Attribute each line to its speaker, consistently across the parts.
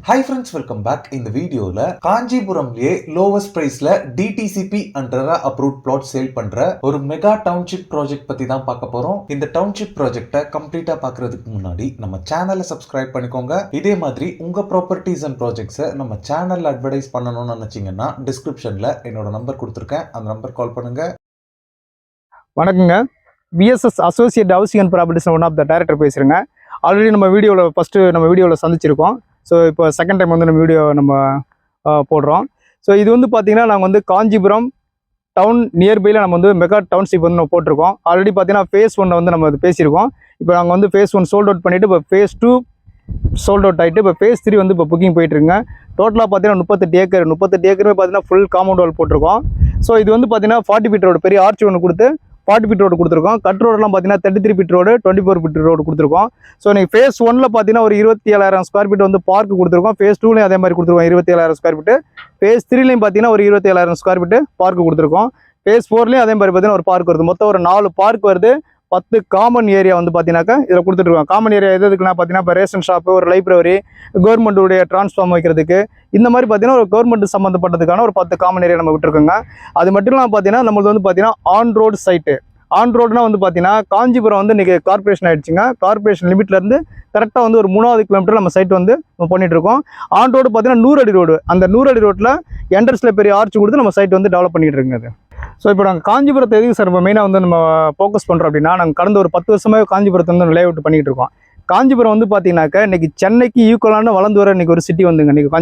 Speaker 1: Hi friends, welcome back. In the video காஞ்சிபுரம்லயே lowest priceல DTCP under approved plot sale பண்ற ஒரு mega township project பத்தி தான் பார்க்க போறோம். இந்த டவுன்ஷிப் ப்ராஜெக்ட்டை கம்ப்ளீட்டா பார்க்கிறதுக்கு முன்னாடி நம்ம சேனலை சப்ஸ்கிரைப் பண்ணிக்கோங்க. இதே மாதிரி உங்க ப்ராப்பர்ட்டிஸ் அண்ட் ப்ராஜெக்ட்ஸை நம்ம சேனல்ல அட்வர்டைஸ் பண்ணணும்னு நினைச்சீங்கன்னா டிஸ்கிரிப்ஷன்ல என்னோட நம்பர் கொடுத்துருக்கேன், அந்த நம்பர் கால் பண்ணுங்க.
Speaker 2: வணக்கங்க, BSS associate housing and properties one of the director பேசுகிறேங்க. ஆல்ரெடி நம்ம வீடியோவில் சந்திச்சிருக்கோம். ஸோ இப்போ செகண்ட் டைம் வந்து நம்ம வீடியோ போடுறோம். ஸோ இது வந்து பார்த்திங்கன்னா நாங்கள் வந்து காஞ்சிபுரம் டவுன் நியர்பையில் நம்ம வந்து மெகா டவுன்ஷிப் வந்து நம்ம போட்டிருக்கோம். ஆல்ரெடி பார்த்தீங்கன்னா ஃபேஸ் 1 வந்து நம்ம பேசியிருக்கோம். இப்போ நாங்கள் வந்து ஃபேஸ் 1 சோல்ட் அவுட் பண்ணிவிட்டு இப்போ ஃபேஸ் 2 சோல்ட் அவுட் ஆகிட்டு இப்போ ஃபேஸ் 3 வந்து இப்போ புக்கிங் போயிட்டுருங்க. டோட்டலாக பார்த்தீங்கன்னா 38 ஏக்கருமே பார்த்தீங்கன்னா ஃபுல் காம்பவுண்ட் வால் போட்டிருக்கோம். ஸோ இது வந்து பார்த்தீங்கன்னா 40 ஃபீட் ரோடு பெரிய ஆர்ச் ஒன்று கொடுத்து 40 ஃபீட் ரோடு கொடுத்துருக்கோம். கட் ரோடெலாம் பார்த்தீங்கன்னா 33 ஃபீட் ரோடு 24 ஃபீட் ரோடு கொடுத்துருக்கோம். ஸோ நீங்கள் ஃபேஸ் 1ல் பார்த்தீங்கன்னா ஒரு 27,000 ஸ்கொயர் ஃபீட் வந்து பார்க் கொடுத்துருக்கோம். ஃபேஸ் 2லையும் அதே மாதிரி கொடுத்துருக்கோம் 27,000 ஸ்கொயர் ஃபீட்டு. ஃபேஸ் 3லையும் பார்த்தீங்கன்னா ஒரு 27,000 ஸ்கொயர் ஃபீட்டு பார்க் கொடுத்துருக்கோம். ஃபேஸ் 4லையும் அதே மாதிரி பார்த்தீங்கன்னா ஒரு பார்க் வருது. மொத்தம் ஒரு 4 பார்க் வருது. 10 காமன் ஏரியா வந்து பார்த்தீங்கன்னாக்கா இதில் கொடுத்துட்ருக்கோம். காமன் ஏரியா எதுக்குன்னா பார்த்தீங்கன்னா இப்போ ரேஷன் ஷாப்பு, ஒரு லைப்ரரி, கவர்மெண்ட்டுடைய டிரான்ஸ்ஃபார்ம் வைக்கிறதுக்கு, இந்த மாதிரி பார்த்தீங்கன்னா ஒரு கவர்மெண்ட் சம்மந்தப்பட்டதுக்கான ஒரு 10 காமன் ஏரியா நம்ம விட்டுருக்கோங்க. அது மட்டும் இல்லாமல் பார்த்தீங்கன்னா நம்மளுக்கு வந்து பார்த்தீங்கன்னா ஆன் ரோடு சைட்டு. ஆன் ரோடுனா வந்து பார்த்தீங்கன்னா காஞ்சிபுரம் வந்து இன்றைக்கி கார்பரேஷன் ஆகிடுச்சுங்க. கார்பரேஷன் லிமிட்லேருந்து கரெக்டாக வந்து ஒரு 3வது கிலோமீட்டர் நம்ம சைட் வந்து பண்ணிகிட்ருக்கோம். ஆன் ரோடு பார்த்தீங்கன்னா 100 அடி ரோடு. அந்த 100 அடி ரோட்டில் என்ட்ரன்ஸில் பெரிய ஆர்ச் கொடுத்து நம்ம சைட் வந்து டெவலப் பண்ணிகிட்டு இருக்குங்க. ஸோ இப்போ நாங்கள் காஞ்சிபுரத்தை எதுக்கு சார் இப்போ மெயினாக வந்து நம்ம ஃபோக்கஸ் பண்ணுறோம் அப்படின்னா, நாங்கள் கடந்த ஒரு 10 வருஷமாக காஞ்சிபுரத்தை வந்து லே அவுட் பண்ணிகிட்டு இருக்கோம். காஞ்சிபுரம் வந்து பார்த்தீங்கன்னாக்கா இன்றைக்கி சென்னைக்கு ஈக்குவலான வளர்ந்து வர இன்றைக்கி ஒரு சிட்டி வந்துங்க. இன்றைக்கி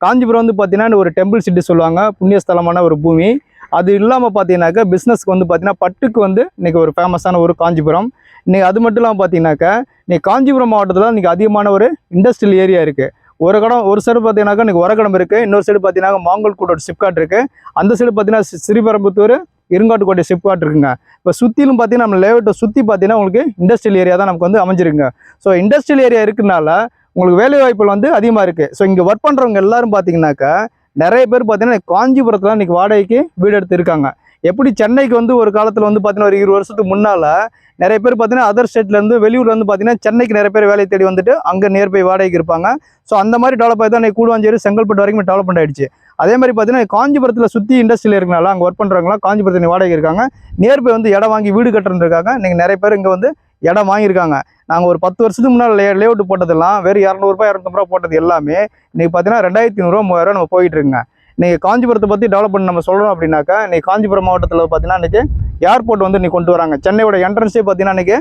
Speaker 2: காஞ்சிபுரம் வந்து பார்த்தீங்கன்னா ஒரு டெம்பிள் சிட்டி சொல்லுவாங்க, புண்ணியஸ்தலமான ஒரு பூமி. அது இல்லாமல் பார்த்தீங்கன்னாக்கா பிஸ்னஸ்க்கு வந்து பார்த்தீங்கன்னா பட்டுக்கு வந்து இன்றைக்கி ஒரு ஃபேமஸான ஒரு காஞ்சிபுரம். இன்றைக்கி அது மட்டும் இல்லாமல் பார்த்தீங்கன்னாக்கா இன்றைக்கி காஞ்சிபுரம் மாவட்டத்தில் இன்றைக்கி அதிகமான ஒரு இண்டஸ்ட்ரியல் ஏரியா இருக்குது. ஒரு சைடு பார்த்தீங்கன்னாக்கா இன்றைக்கி உரகடம் இருக்குது, இன்னொரு சைடு பார்த்தீங்கன்னா மாங்கல்கோட்டோட சிப்காட் இருக்குது, அந்த சைடு பார்த்தீங்கன்னா ஸ்ரீபெரும்புத்தூர் இருங்காட்டுக்கோட்டை சிப்காட் இருக்குங்க. இப்போ சுற்றிலும் பார்த்தீங்கன்னா நம்ம லேஅவுட்டை சுற்றி பார்த்தீங்கன்னா உங்களுக்கு இண்டஸ்ட்ரியல் ஏரியா தான் நமக்கு வந்து அமைஞ்சிருக்குங்க. ஸோ இண்டஸ்ட்ரியல் ஏரியா இருக்கிறதுனால உங்களுக்கு வேலை வாய்ப்புகள் வந்து அதிகமாக இருக்குது. ஸோ இங்கே ஒர்க் பண்ணுறவங்க எல்லாரும் பார்த்தீங்கன்னாக்கா நிறைய பேர் பார்த்தீங்கன்னா காஞ்சிபுரத்தில் இன்றைக்கி வாடகைக்கு வீடு எடுத்து இருக்காங்க. எப்படி சென்னைக்கு வந்து ஒரு காலத்தில் வந்து பார்த்தீங்கன்னா ஒரு 20 வருஷத்துக்கு முன்னால் நிறைய பேர் பார்த்தீங்கன்னா அதர் ஸ்டேட்லேருந்து வெளியூர்லேருந்து பார்த்தீங்கன்னா சென்னைக்கு நிறைய பேர் வேலை தேடி வந்துட்டு அங்கே நியர்பை வாடகைக்கு இருப்பாங்க. ஸோ அந்த மாதிரி டெவலப் ஆகி தான் இன்றைக்கி கூடுவாஞ்சேரி, செங்கல்பட்டு வரைக்கும் டெவலப்மெண்ட் ஆகிடுச்சு. அதே மாதிரி பார்த்தீங்கன்னா காஞ்சிபுரத்தில் சுற்றி இண்டஸ்ட்ரியில் இருக்கனால அங்கே ஒர்க் பண்ணுறவங்களாம் காஞ்சிபுரத்தில் வாடகை இருக்காங்க. நியர்பை வந்து இடம் வாங்கி வீடு கட்டுறதுக்காக நீங்கள் நிறைய பேர் இங்கே வந்து இடம் வாங்கியிருக்காங்க. நாங்கள் ஒரு 10 வருஷத்துக்கு முன்னால் லேஅவுட் போட்டதெல்லாம் வெறும் 200 ரூபாய் 250 ரூபா போட்டது எல்லாமே இன்றைக்கி பார்த்தீங்கன்னா 2500 ரூபா 3000 நம்ம போயிட்டு இருக்குங்க. இன்றைக்கி காஞ்சிபுரத்தை பற்றி டெவலப் பண்ணி நம்ம சொல்கிறோம் அப்படின்னாக்கா இன்றைக்கி காஞ்சிபுரம் மாவட்டத்தில் பார்த்தீங்கன்னா இன்றைக்கி ஏர்போர்ட் வந்து இன்றைக்கி கொண்டு வராங்க. சென்னையோட என்ட்ரன்ஸே பார்த்தீங்கன்னா இன்றைக்கி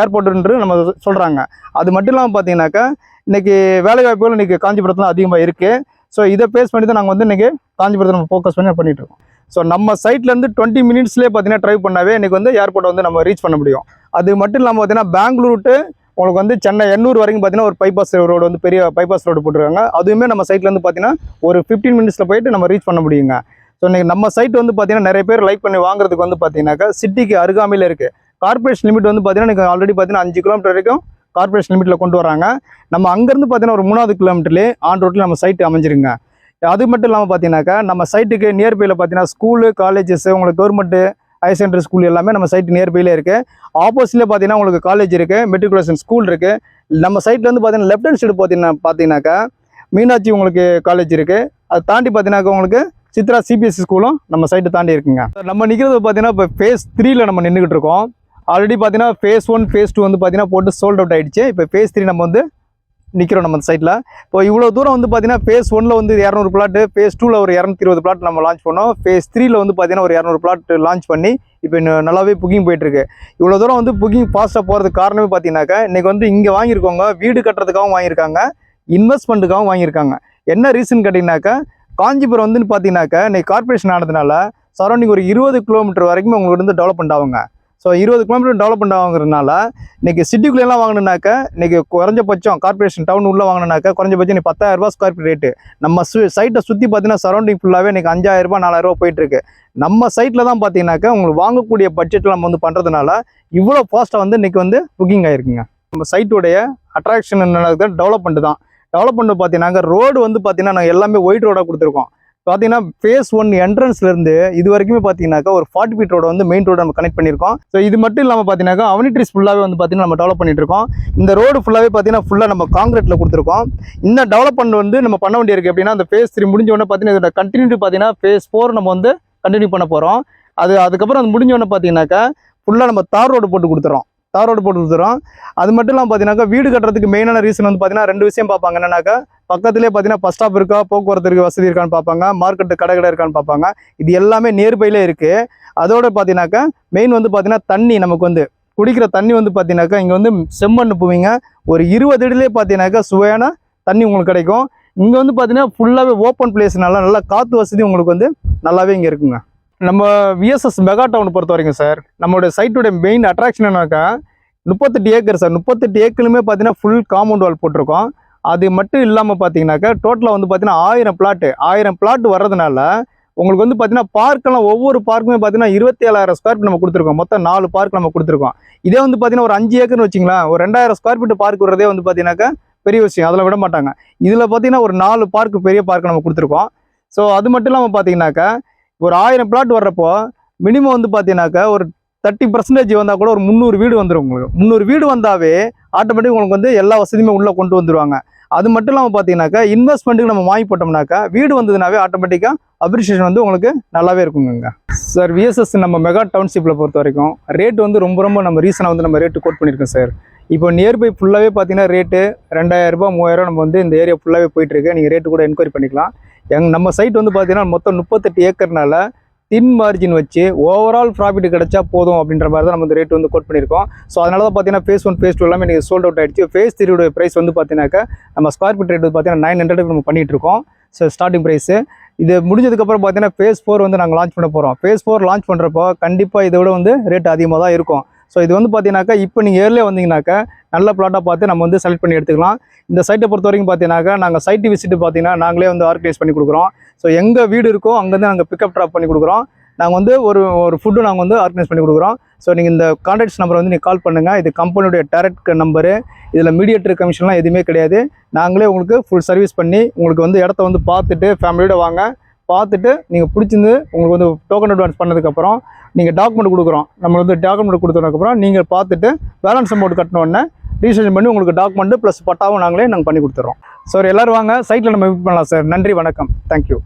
Speaker 2: ஏர்போர்ட்டுன்று நம்ம சொல்கிறாங்க. அது மட்டும் இல்லாமல் பார்த்தீங்கன்னாக்கா இன்றைக்கி வேலைவாய்ப்புகள் இன்றைக்கி காஞ்சிபுரத்தில் அதிகமாக இருக்குது. ஸோ இதை பேஸ் பண்ணி தான் நாங்கள் வந்து இன்றைக்கி காஞ்சிபுரத்தை நம்ம ஃபோக்கஸ் பண்ணி பண்ணிகிட்ருக்கோம். ஸோ நம்ம சைட்லேருந்து 20 மினிட்ஸ்லேயே பார்த்தீங்கன்னா ட்ரைவ் பண்ணாவே இன்றைக்கி வந்து ஏர்போர்ட்டை வந்து நம்ம ரீச் பண்ண முடியும். அது மட்டும் இல்லாமல் பார்த்தீங்கன்னா பெங்களூர் டு உங்களுக்கு வந்து சென்னை எண்ணூர் வரைக்கும் பார்த்தீங்கன்னா ஒரு பைபாஸ் ரோடு வந்து பெரிய பைபாஸ் ரோடு போட்டுருக்காங்க. அதுவுமே நம்ம சைட்லேருந்து பார்த்தீங்கன்னா ஒரு 15 மினிட்ஸில் போயிட்டு நம்ம ரீச் பண்ண முடியுங்க. ஸோ இன்றைக்கி நம்ம சைட் வந்து பார்த்தீங்கன்னா நிறைய பேர் லைக் பண்ணி வாங்குறதுக்கு வந்து பார்த்தீங்கன்னாக்கா சிட்டிக்கு அருகாமையில் இருக்குது. கார்பரேஷன் லிமிட் வந்து பார்த்தீங்கன்னா எனக்கு ஆல்ரெடி பார்த்தீங்கன்னா 5 கிலோமீட்டர் வரைக்கும் கார்பரேஷன் லிமிட்டில் கொண்டு வராங்க. நம்ம அங்கேருந்து பார்த்தீங்கன்னா ஒரு 3வது கிலோமீட்டர்லேயே ஆன் ரோட்டில் நம்ம சைட்டு அமைஞ்சிருங்க. அது மட்டும் இல்லாமல் பார்த்தீங்கன்னாக்கா நம்ம சைட்டுக்கு நியர்பையில் பார்த்தீங்கன்னா ஸ்கூலு, காலேஜஸ், உங்களுக்கு கவர்மெண்ட்டு ஹையர் செகண்டரி ஸ்கூல் எல்லாமே நம்ம சைட் நியர்பையில் இருக்குது. ஆப்போசிட்லேயே பார்த்தீங்கன்னா உங்களுக்கு காலேஜ் இருக்குது, மெட்ரிகுலேஷன் ஸ்கூல் இருக்குது. நம்ம சைட்லேருந்து பார்த்தீங்கன்னா லெஃப்ட் ஹேண்ட் சைடு பார்த்தீங்கன்னாக்கா மீனாட்சி உங்களுக்கு காலேஜ் இருக்குது. அதை தாண்டி பார்த்தீங்கன்னாக்கா உங்களுக்கு சித்ரா சிபிஎஸ்சி ஸ்கூலும் நம்ம சைட்டு தாண்டி இருக்குங்க. நம்ம நிற்கிறது பார்த்தீங்கன்னா இப்போ ஃபேஸ் 3ல் நம்ம நின்றுக்கிட்டு இருக்கோம். ஆல்ரெடி பார்த்தீங்கன்னா ஃபேஸ் 1 ஃபேஸ் 2 வந்து பார்த்தீங்கன்னா போட்டு சோல்ட் அவுட் ஆகிடுச்சு. இப்போ ஃபேஸ் 3 நம்ம வந்து நிற்கிறோம் நம்ம சைட்டில். இப்போ இவ்வளோ தூரம் வந்து பார்த்தீங்கன்னா ஃபேஸ் 1ல் வந்து 200 பிளாட்டு, ஃபேஸ் 2ல் ஒரு 220 பிளாட் நம்ம லான்ச் பண்ணோம். ஃபேஸ் 3ல் வந்து பார்த்தீங்கன்னா ஒரு 200 பிளாட் லான்ச் பண்ணி இப்போ நல்லாவே புக்கிங் போயிட்டுருக்கு. இவ்வளோ தூரம் வந்து புக்கிங் ஃபாஸ்ட்டாக போகிறதுக்கு காரணமே பார்த்தீங்கன்னாக்கா இன்றைக்கி வந்து இங்கே வாங்கியிருக்கோங்க, வீடு கட்டுறதுக்காகவும் வாங்கியிருக்காங்க, இன்வெஸ்ட்மெண்ட்டுக்காகவும் வாங்கியிருக்காங்க. என்ன ரீசன் கேட்டிங்கனாக்கா காஞ்சிபுரம் வந்து பார்த்தீங்கன்னாக்கா இன்றைக்கி கார்பரேஷன் ஆனதுனால சரௌண்டிங் ஒரு 20 கிலோமீட்டர் வரைக்கும் உங்களுக்கு வந்து டெவலப்மெண்ட் ஆகுங்க. ஸோ 20 கிலோமீட்டர் டெவலப்மெண்ட் ஆகுறதுனால இன்றைக்கி சிட்டிக்குள்ளேலாம் வாங்கினாக்கா இன்றைக்கி குறைஞ்சபட்சம் கார்பரேஷன் டவுன் உள்ளே வாங்கினாக்கா குறைஞ்சபட்சம் இன்றைக்கி 10,000 ரூபா ஸ்கொயர் ஃபீட் ரேட்டு. நம்ம சைட்டை சுற்றி பார்த்தீங்கன்னா சரௌண்டிங் ஃபுல்லாகவே இன்றைக்கி 5,000 ரூபா 4,000 ரூபா போயிட்டுருக்கு. நம்ம சைட்டில் தான் பார்த்தீங்கன்னாக்கா உங்களுக்கு வாங்கக்கூடிய பட்ஜெட்டில் நம்ம வந்து பண்ணுறதுனால இவ்வளோ ஃபாஸ்ட்டாக வந்து இன்றைக்கி வந்து புக்கிங் ஆகிருக்குங்க. நம்ம சைட்டுடைய அட்ராக்ஷன் என்னது டெவலப்மெண்ட் தான். டெவலப்மெண்ட் பார்த்தீங்கன்னாக்கா ரோடு வந்து பார்த்தீங்கன்னா நாங்கள் எல்லாமே ஒயிட் ரோடாக கொடுத்துருக்கோம். பார்த்தீங்கன்னா ஃபேஸ் 1 என்ட்ரன்ஸ்லேருந்து இது வரைக்குமே பார்த்தீங்கன்னாக்கா ஒரு 40 ஃபீட் ரோட வந்து மெயின் ரோட நம்ம கனெக்ட் பண்ணியிருக்கோம். ஸோ இது மட்டும் இல்லாமல் பார்த்தீங்கன்னாக்கா அவனிட்ரிஸ் ஃபுல்லாகவே வந்து பார்த்தீங்கன்னா நம்ம டெவலப் பண்ணிட்டு இருக்கோம். இந்த ரோடு ஃபுல்லாகவே பார்த்தீங்கன்னா ஃபுல்லாக நம்ம காங்கிரீட்டில் கொடுத்துருக்கோம். இந்த டெவலப்மெண்ட் வந்து நம்ம பண்ண வேண்டியிருக்கு எப்படின்னா அந்த ஃபேஸ் 3 முடிஞ்ச உடனே பார்த்தீங்கன்னா இதோட கண்டினியூட்டி பார்த்தீங்கன்னா ஃபேஸ் 4 நம்ம வந்து கண்டினியூ பண்ண போகிறோம். அதுக்கப்புறம் அது முடிஞ்ச உடனே பார்த்தீங்கன்னாக்கா ஃபுல்லாக நம்ம தார் ரோடு போட்டு கொடுத்துறோம். அது மட்டும் இல்லாமல் பார்த்தீங்கன்னாக்கா வீடு கட்டுறதுக்கு மெயினான ரீசன் வந்து பார்த்தீங்கன்னா 2 விஷயம் பார்ப்பாங்க. என்னன்னாக்கா பக்கத்துலேயே பார்த்தீங்கன்னா பஸ் ஸ்டாப் இருக்கா, போக்குவரத்துக்கு வசதி இருக்கான்னு பார்ப்பாங்க, மார்க்கெட்டு கடை இருக்கான்னு பார்ப்பாங்க. இது எல்லாமே நியர்பைலே இருக்குது. அதோட பார்த்தீங்கன்னாக்கா மெயின் வந்து பார்த்தீங்கன்னா தண்ணி நமக்கு வந்து குடிக்கிற தண்ணி வந்து பார்த்தீங்கன்னாக்கா இங்கே வந்து செம்மண் போவீங்க ஒரு 20 அடியிலே பார்த்தீங்கன்னாக்கா சுவையான தண்ணி உங்களுக்கு கிடைக்கும். இங்கே வந்து பார்த்தீங்கன்னா ஃபுல்லாகவே ஓப்பன் பிளேஸ்னால நல்லா காற்று வசதி உங்களுக்கு வந்து நல்லாவே இங்கே இருக்குங்க. நம்ம விஎஸ்எஸ் மெகா டவுன் பொறுத்த வரைக்கும் சார் நம்மளுடைய சைட்டோட மெயின் அட்ராக்ஷன் என்னன்னாக்கா 38 ஏக்கர் சார். 38 ஏக்கருமே பார்த்தீங்கன்னா ஃபுல் காம்பவுண்ட் வால் போட்டிருக்கோம். அது மட்டும் இல்லாமல் பார்த்தீங்கன்னாக்கா டோட்டலாக வந்து பார்த்தீங்கன்னா 1000 பிளாட் வர்றதுனால உங்களுக்கு வந்து பார்த்தீங்கன்னா பார்க்கெல்லாம் ஒவ்வொரு பார்க்குமே பார்த்தீங்கன்னா 27,000 ஸ்கொயர் ஃபீட் நம்ம கொடுத்துருக்கோம். மொத்தம் 4 பார்க் நம்ம கொடுத்துருக்கோம். இதே வந்து பார்த்தீங்கன்னா ஒரு 5 ஏக்கர்னு வச்சிங்களேன், ஒரு 2000 ஸ்கொயர் ஃபீட் பார்க் வர்றதே வந்து பார்த்தீங்கன்னாக்கா பெரிய விஷயம், அதில் விட மாட்டாங்க. இதில் பார்த்தீங்கன்னா ஒரு 4 பார்க்கு பெரிய பார்க் நம்ம கொடுத்துருக்கோம். ஸோ அது மட்டும் இல்லாமல் பார்த்தீங்கன்னாக்கா ஒரு 1000 பிளாட் வர்றப்போ மினிமம் வந்து பார்த்தீங்கன்னாக்கா ஒரு 30% வந்தால் கூட ஒரு 300 வீடு வந்துடும். உங்களுக்கு 300 வீடு வந்தாவே ஆட்டோமேட்டிக் உங்களுக்கு வந்து எல்லா வசதியுமே உள்ளே கொண்டு வந்துடுவாங்க. அது மட்டும் இல்லாமல் பார்த்தீங்கன்னாக்கா இன்வெஸ்ட்மெண்ட்டுக்கு நம்ம வாங்கி போட்டோம்னாக்கா வீடு வந்ததுனாவே ஆட்டோமேட்டிக்காக அப்ரிஷியேஷன் வந்து உங்களுக்கு நல்லாவே இருக்குங்க. சார் விஎஸ்எஸ் நம்ம மெகா டவுன்ஷிப்பில் பொறுத்த வரைக்கும் ரேட் வந்து ரொம்ப நம்ம ரீசனாக வந்து நம்ம ரேட்டு கோட் பண்ணியிருக்கோம் சார். இப்போ நியர்பை ஃபுல்லாகவே பார்த்தீங்கன்னா ரேட்டு 2000 ரூபாய் 3000 நம்ம வந்து இந்த ஏரியா ஃபுல்லாகவே போயிட்டுருக்கு. நீங்கள் ரேட்டு கூட என்கொயரி பண்ணிக்கலாம். நம்ம சைட் வந்து பார்த்தீங்கன்னா மொத்தம் 38 ஏக்கர்னால தின் மார்ஜின் வச்சு ஓவரால் ப்ராஃபிட் கிடைச்சா போதும் அப்படின்ற மாதிரி தான் நம்ம இந்த ரேட் வந்து கோட் பண்ணியிருக்கோம். ஸோ அதனால தான் பார்த்தீங்கன்னா ஃபேஸ் 1 ஃபேஸ் 2 எல்லாமே நீங்கள் சோல்ட் அவுட் ஆகிடுச்சு. ஃபேஸ் 3 ப்ரைஸ் வந்து பார்த்தீங்கன்னாக்கா நம்ம ஸ்கொயர் ஃபீட் ரேட் வந்து பார்த்தீங்கன்னா 900 நம்ம பண்ணிகிட்டு இருக்கோம். ஸோ ஸ்டார்டிங் ப்ரைஸு இது முடிஞ்சதுக்கப்புறம் பார்த்தீங்கன்னா ஃபேஸ் 4 வந்து நாங்கள் லான்ச் பண்ண போகிறோம். ஃபேஸ் 4 லான்ச் பண்ணுறப்போ கண்டிப்பாக இதை விட வந்து ரேட் அதிகமாக தான் இருக்கும். ஸோ இது வந்து பார்த்தீங்கன்னாக்கா இப்போ நீங்கள் ஏர்லேயே வந்தீங்கன்னாக்கா நல்ல பிளாட்டாக பார்த்து நம்ம வந்து செலக்ட் பண்ணி எடுத்துக்கலாம். இந்த சைட்டை பொறுத்த வரைக்கும் பார்த்தீங்கன்னாக்கா நாங்கள் சைட்டு விசிட்டு பார்த்தீங்கன்னா நாங்களே வந்து ஆர்கனைஸ் பண்ணி கொடுக்குறோம். ஸோ எங்கள் வீடு இருக்கோ அங்கேருந்து நாங்கள் பிக்கப் ட்ராப் பண்ணி கொடுக்குறோம். நாங்கள் வந்து ஒரு ஃபுட்டு நாங்கள் வந்து ஆர்கனைஸ் பண்ணி கொடுக்குறோம். ஸோ நீங்கள் இந்த கான்டாக்ட்ஸ் நம்பர் வந்து நீங்கள் கால் பண்ணுங்கள். இது கம்பெனியுடைய டைரக்ட் நம்பரு. இதில் மீடியேட்டர் கமிஷன்லாம் எதுவுமே கிடையாது. நாங்களே உங்களுக்கு ஃபுல் சர்வீஸ் பண்ணி உங்களுக்கு வந்து இடத்த வந்து பார்த்துட்டு ஃபேமிலியோட வாங்க, பார்த்துட்டு நீங்கள் பிடிச்சிருந்து உங்களுக்கு வந்து டோக்கன் அட்வான்ஸ் பண்ணதுக்கப்புறம் நீங்கள் டாக்குமெண்ட் கொடுக்குறோம். நம்ம வந்து டாக்குமெண்ட் கொடுத்ததுக்கப்புறம் நீங்கள் பார்த்துட்டு பேலன்ஸ் அமௌண்ட் கட்டினோடனே ரிஜிஸ்ட்ரேஷன் பண்ணி உங்களுக்கு டாக்குமெண்ட் ப்ளஸ் பட்டாவும் நாங்கள் பண்ணி கொடுத்துட்றோம். ஸோ எல்லோரும் வாங்க, சைட்டில் நம்ம மீட் பண்ணலாம் சார். நன்றி, வணக்கம், தேங்க்யூ.